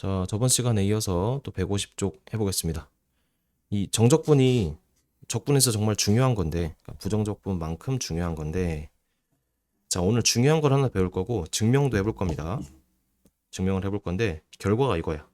자, 저번 시간에 이어서 또 150쪽 해보겠습니다. 이 정적분이 적분에서 정말 중요한 건데, 그러니까 부정적분만큼 중요한 건데, 자, 오늘 중요한 걸 하나 배울 거고, 증명도 해볼 겁니다. 증명을 해볼 건데, 결과가 이거야.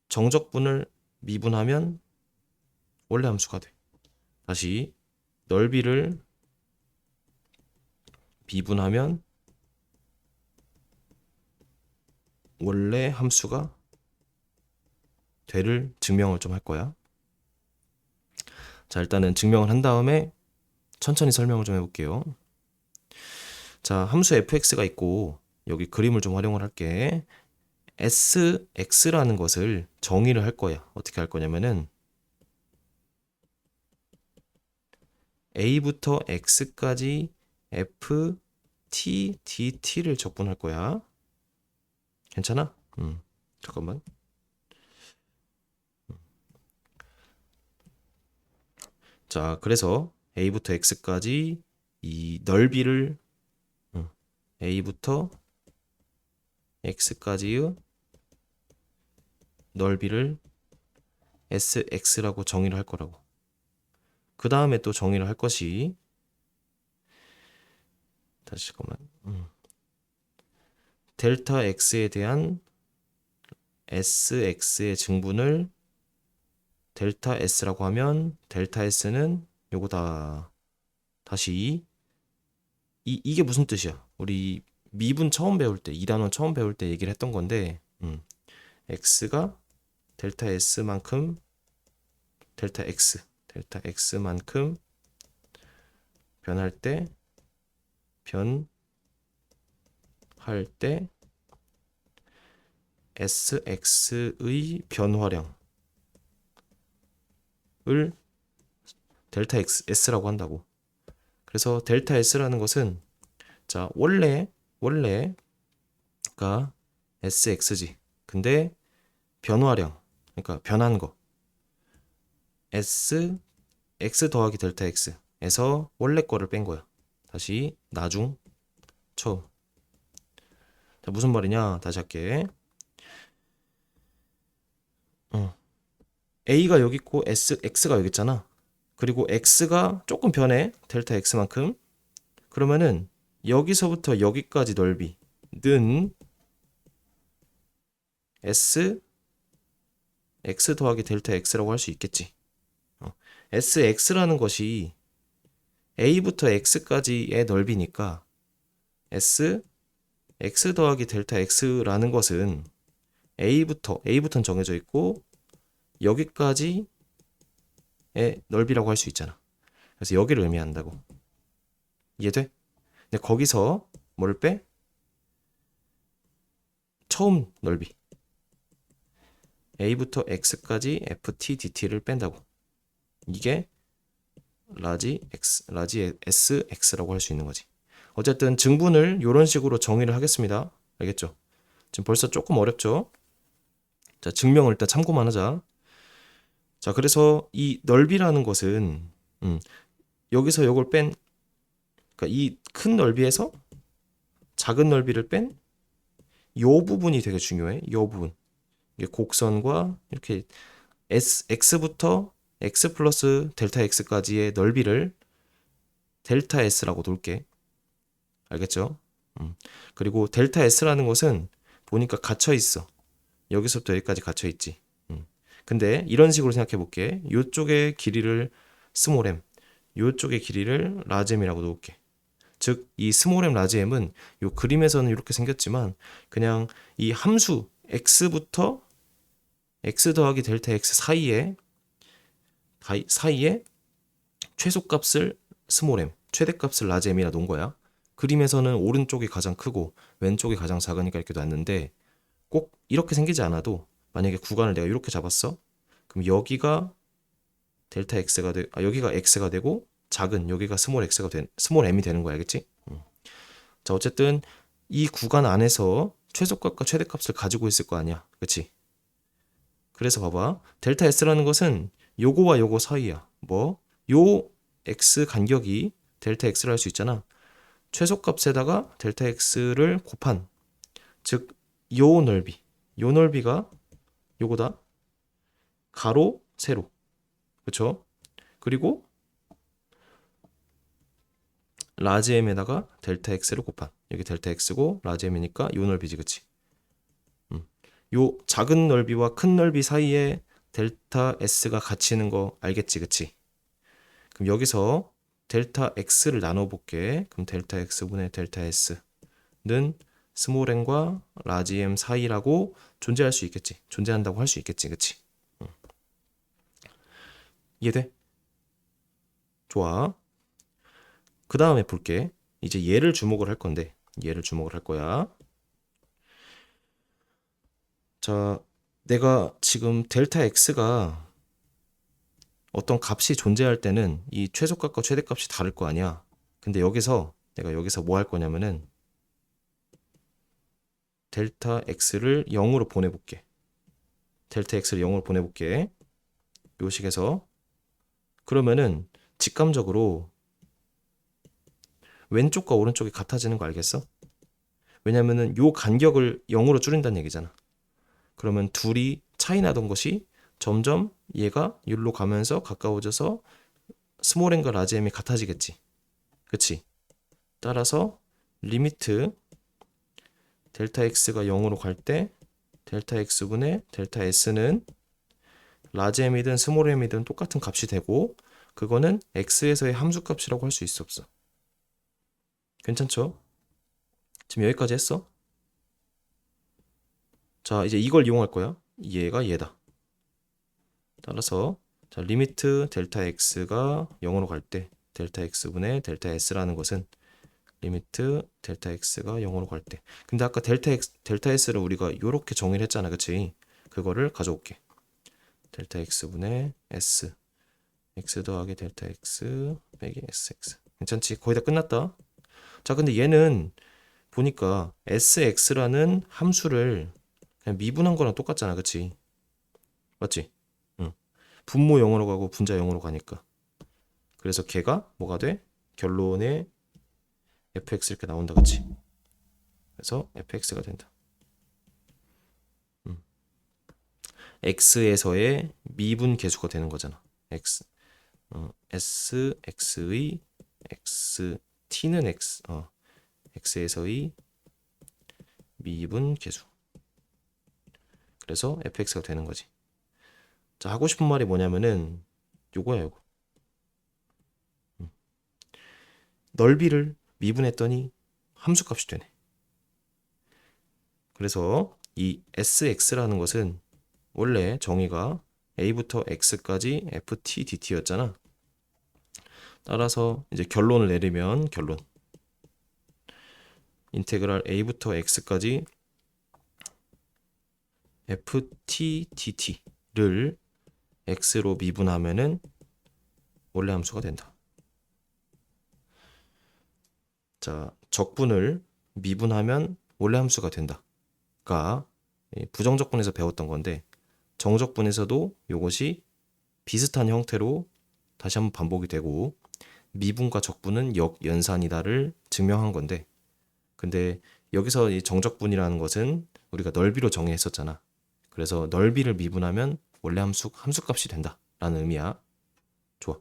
정적분을 미분하면 원래 함수가 돼. 다시, 넓이를 미분하면 원래 함수가 돼를 증명을 좀 할 거야. 자, 일단은 증명을 한 다음에 천천히 설명을 좀 해볼게요. 자, 함수 fx가 있고 여기 그림을 좀 활용을 할게. sx라는 것을 정의를 할 거야. 어떻게 할 거냐면은 a부터 x까지 f t dt를 적분할 거야. 괜찮아? 잠깐만. 자, 그래서 a부터 x까지 이 넓이를 a부터 x까지의 넓이를 sx라고 정의를 할 거라고. 그 다음에 또 정의를 할 것이 다시 잠깐만. 델타 x에 대한 sx의 증분을 델타 s라고 하면 델타 s는 요거다. 다시 이게 무슨 뜻이야? 우리 미분 처음 배울 때, 2단원 처음 배울 때 얘기를 했던 건데 x가 델타 s만큼 델타 x만큼 변할 때 sx의 변화량을 델타 s라고 한다고. 그래서 델타 s라는 것은 자, 원래가 sx지. 근데 변화량, 그러니까 변한 거 x 더하기 델타 x에서 원래 거를 뺀 거야. 다시 나중 처음. 자, 무슨 말이냐? 다시 할게. a가 여기 있고 x가 여기 있잖아. 그리고 x가 조금 변해. 델타 x만큼. 그러면은 여기서부터 여기까지 넓이는 x 더하기 델타 x라고 할 수 있겠지. sx라는 것이 a부터 x까지의 넓이니까 x 더하기 델타 x라는 것은 a부터는 정해져 있고 여기까지의 넓이라고 할 수 있잖아. 그래서 여기를 의미한다고. 이해돼? 근데 거기서 뭘 빼? 처음 넓이 a부터 x까지 ft dt를 뺀다고. 이게 라지 sx라고 할 수 있는 거지. 어쨌든 증분을 이런 식으로 정의를 하겠습니다. 알겠죠? 지금 벌써 조금 어렵죠? 자, 증명을 일단 참고만 하자. 자, 그래서 이 넓이라는 것은 여기서 이걸 뺀, 그러니까 이 큰 넓이에서 작은 넓이를 뺀 요 부분이 되게 중요해. 요 부분. 이게 곡선과 이렇게 x부터 x 플러스 델타 x까지의 넓이를 델타 s라고 놓을게. 알겠죠? 그리고 델타 s라는 것은 보니까 갇혀 있어. 여기서부터 여기까지 갇혀 있지. 근데 이런 식으로 생각해 볼게. 요쪽의 길이를 스몰 m, 요쪽의 길이를 라지 m이라고 놓을게. 즉, 이 스몰 m, 라지 m은 요 그림에서는 이렇게 생겼지만 그냥 이 함수 x부터 x 더하기 델타 x 사이에 최소값을 스몰 m, 최대값을 라지 m이라 놓은 거야. 그림에서는 오른쪽이 가장 크고 왼쪽이 가장 작으니까 이렇게 놨는데 꼭 이렇게 생기지 않아도 만약에 구간을 내가 이렇게 잡았어. 그럼 여기가 델타 x가 여기가 x가 되고 작은 여기가 스몰 m이 되는 거야. 알겠지? 자, 어쨌든 이 구간 안에서 최소값과 최대값을 가지고 있을 거 아니야. 그치? 그래서 봐봐. 델타 s라는 것은 요거와 요거 사이야. 요 x 간격이 델타 x를 할 수 있잖아. 최소값에다가 델타 x를 곱한, 즉 요 넓이, 요 넓이가 요거다. 가로, 세로. 그쵸? 그리고 라지 m에다가 델타 x를 곱한. 여기 델타 x고 라지 m이니까 요 넓이지, 그치? 요 작은 넓이와 큰 넓이 사이에 델타 s가 갇히는 거 알겠지, 그치? 그럼 여기서 델타 x를 나눠볼게. 그럼 델타 x분의 델타 s는 스몰 n과 라지 m 사이라고 존재할 수 있겠지. 존재한다고 할 수 있겠지, 그치? 이해돼? 좋아. 그 다음에 볼게. 이제 얘를 주목을 할 건데, 얘를 주목을 할 거야. 자, 내가 지금 델타 x가 어떤 값이 존재할 때는 이 최소값과 최대값이 다를 거 아니야. 근데 내가 여기서 뭐 할 거냐면은 델타 x를 0으로 보내볼게. 델타 x를 0으로 보내볼게. 요 식에서. 그러면은 직감적으로 왼쪽과 오른쪽이 같아지는 거 알겠어? 왜냐면은 요 간격을 0으로 줄인다는 얘기잖아. 그러면 둘이 차이 나던 것이 점점 얘가 여기로 가면서 가까워져서 스몰 n과 라지 m이 같아지겠지. 그치? 따라서 리미트 델타 x가 0으로 갈 때 델타 x분의 델타 s는 라지 m이든 스몰 m이든 똑같은 값이 되고 그거는 x에서의 함수값이라고 할 수 있어 없어? 괜찮죠? 지금 여기까지 했어? 자, 이제 이걸 이용할 거야. 얘가 얘다. 따라서 자, 리미트 델타 x가 0으로 갈 때 델타 x분의 델타 s라는 것은 리미트 델타 x가 0으로 갈 때. 근데 아까 델타 s를 우리가 이렇게 정의를 했잖아. 그치? 그거를 가져올게. 델타 x분의 s x 더하기 델타 x 빼기 sx. 괜찮지? 거의 다 끝났다. 자, 근데 얘는 보니까 sx라는 함수를 그냥 미분한 거랑 똑같잖아. 그치? 맞지? 응. 분모 0으로 가고 분자 0으로 가니까. 그래서 걔가 뭐가 돼? 결론에 fx 이렇게 나온다. 그치? 그래서 fx가 된다. x에서의 미분 계수가 되는 거잖아. s x의 x t는 x에서의 미분 계수. 그래서 fx가 되는 거지. 자, 하고 싶은 말이 뭐냐면은 요거야, 요거. 넓이를 미분했더니 함수값이 되네. 그래서 이 sx라는 것은 원래 정의가 a부터 x까지 ft dt였잖아. 따라서 이제 결론을 내리면 결론 인테그랄 a부터 x까지 ft dt를 x로 미분하면은 원래 함수가 된다. 자, 적분을 미분하면 원래 함수가 된다가 부정적분에서 배웠던 건데 정적분에서도 이것이 비슷한 형태로 다시 한번 반복이 되고 미분과 적분은 역연산이다를 증명한 건데 근데 여기서 이 정적분이라는 것은 우리가 넓이로 정의했었잖아. 그래서 넓이를 미분하면 원래 함수값이 된다라는 의미야. 좋아.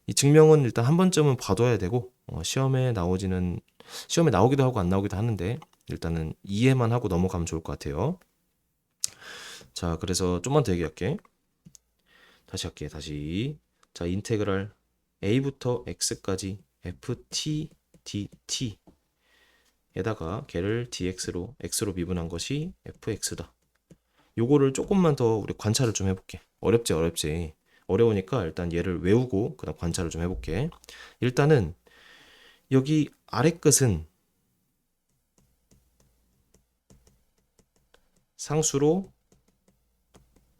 이 증명은 일단 한 번쯤은 봐둬야 되고 시험에 나오기도 하고 안 나오기도 하는데 일단은 이해만 하고 넘어가면 좋을 것 같아요. 자, 그래서 좀만 더 얘기할게. 다시 할게. 다시. 자, 인테그랄 a부터 x까지 ft dt 에다가 걔를 x로 미분한 것이 fx다. 요거를 조금만 더 우리 관찰을 좀 해볼게. 어렵지. 어려우니까 일단 얘를 외우고 그다음 관찰을 좀 해볼게. 일단은 여기 아래 끝은 상수로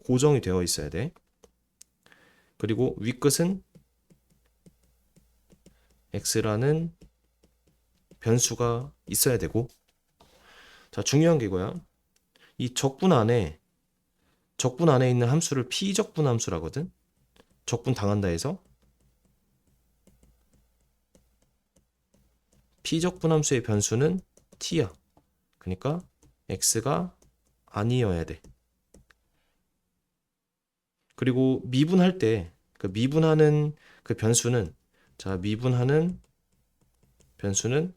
고정이 되어 있어야 돼. 그리고 위 끝은 x라는 변수가 있어야 되고 자, 중요한 게 이거야. 이 적분 안에 있는 함수를 피적분 함수라거든. 적분 당한다 해서 피적분 함수의 변수는 t야. 그러니까 x가 아니어야 돼. 그리고 미분할 때 그 미분하는 그 변수는 자, 미분하는 변수는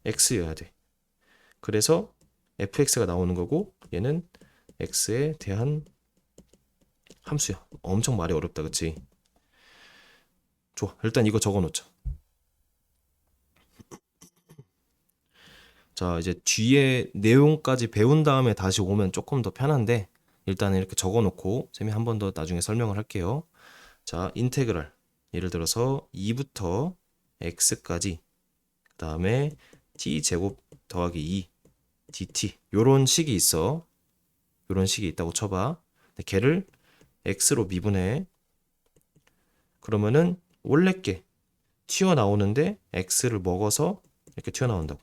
x여야 돼. 그래서 fx가 나오는 거고 얘는 x에 대한 함수야. 엄청 말이 어렵다, 그치? 좋아. 일단 이거 적어 놓자. 자, 이제 뒤에 내용까지 배운 다음에 다시 오면 조금 더 편한데 일단은 이렇게 적어 놓고 쌤이 한 번 더 나중에 설명을 할게요. 자, 인테그랄. 예를 들어서 2부터 x까지 그다음에 t 제곱 더하기 2 dt 요런 식이 있어. 요런 식이 있다고 쳐봐. 근데 걔를 x로 미분해. 그러면은 원래 게 튀어나오는데 x를 먹어서 이렇게 튀어나온다고.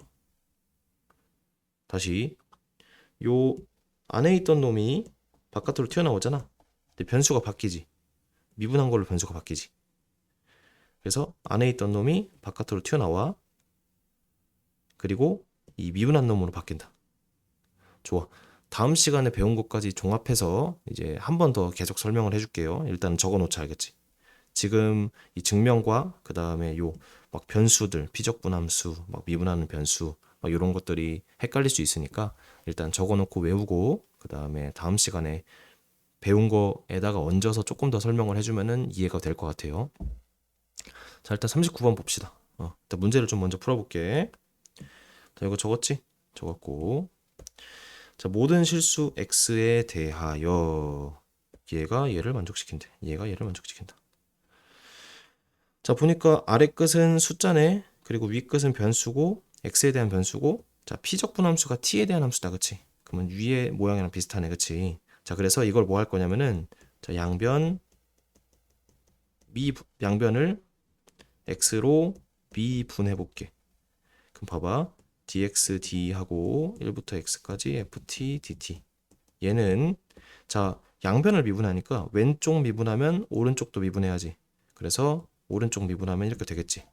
다시 요 안에 있던 놈이 바깥으로 튀어나오잖아. 근데 변수가 바뀌지. 미분한 걸로 변수가 바뀌지. 그래서 안에 있던 놈이 바깥으로 튀어나와. 그리고 이 미분한 놈으로 바뀐다. 좋아. 다음 시간에 배운 것까지 종합해서 이제 한 번 더 계속 설명을 해줄게요. 일단 적어놓자, 알겠지? 지금 이 증명과 그 다음에 요 막 변수들, 피적분함수, 막 미분하는 변수, 막 이런 것들이 헷갈릴 수 있으니까 일단 적어놓고 외우고 그 다음에 다음 시간에 배운 거에다가 얹어서 조금 더 설명을 해주면은 이해가 될 것 같아요. 자, 일단 39번 봅시다. 일단 문제를 좀 먼저 풀어볼게. 자, 이거 적었지? 적었고. 자, 모든 실수 x에 대하여 얘가 얘를 만족시킨대. 얘가 얘를 만족시킨다. 자, 보니까 아래 끝은 숫자네. 그리고 위 끝은 변수고 x에 대한 변수고 자, 피적분함수가 t에 대한 함수다. 그치? 그러면 위의 모양이랑 비슷하네. 그치? 자, 그래서 이걸 뭐 할 거냐면은 자, 양변을 x로 미분해 볼게. 그럼 봐봐. dx d하고 1부터 x까지 ft dt. 얘는 자, 양변을 미분하니까 왼쪽 미분하면 오른쪽도 미분해야지. 그래서 오른쪽 미분하면 이렇게 되겠지.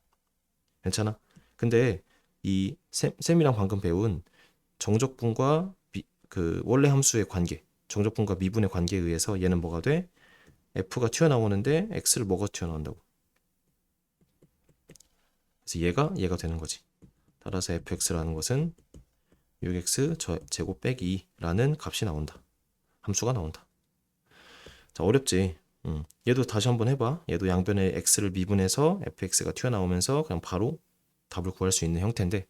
괜찮아? 근데 이 쌤이랑 방금 배운 정적분과 그 원래 함수의 관계, 정적분과 미분의 관계에 의해서 얘는 뭐가 돼? f가 튀어나오는데 x를 먹어 튀어나온다고. 그래서 얘가 되는 거지. 따라서 fx라는 것은 6x 제곱 빼기 2라는 값이 나온다. 함수가 나온다. 자, 어렵지? 얘도 다시 한번 해봐. 얘도 양변에 x를 미분해서 fx가 튀어나오면서 그냥 바로 답을 구할 수 있는 형태인데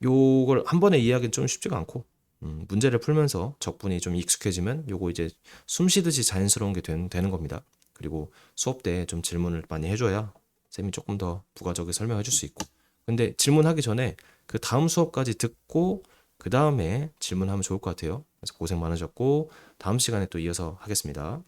요걸 한 번에 이해하기는 좀 쉽지가 않고 문제를 풀면서 적분이 좀 익숙해지면 요거 이제 숨 쉬듯이 자연스러운 게 되는 겁니다. 그리고 수업 때 좀 질문을 많이 해줘야 쌤이 조금 더 부가적으로 설명해 줄 수 있고 근데 질문하기 전에 그 다음 수업까지 듣고 그 다음에 질문하면 좋을 것 같아요. 그래서 고생 많으셨고 다음 시간에 또 이어서 하겠습니다.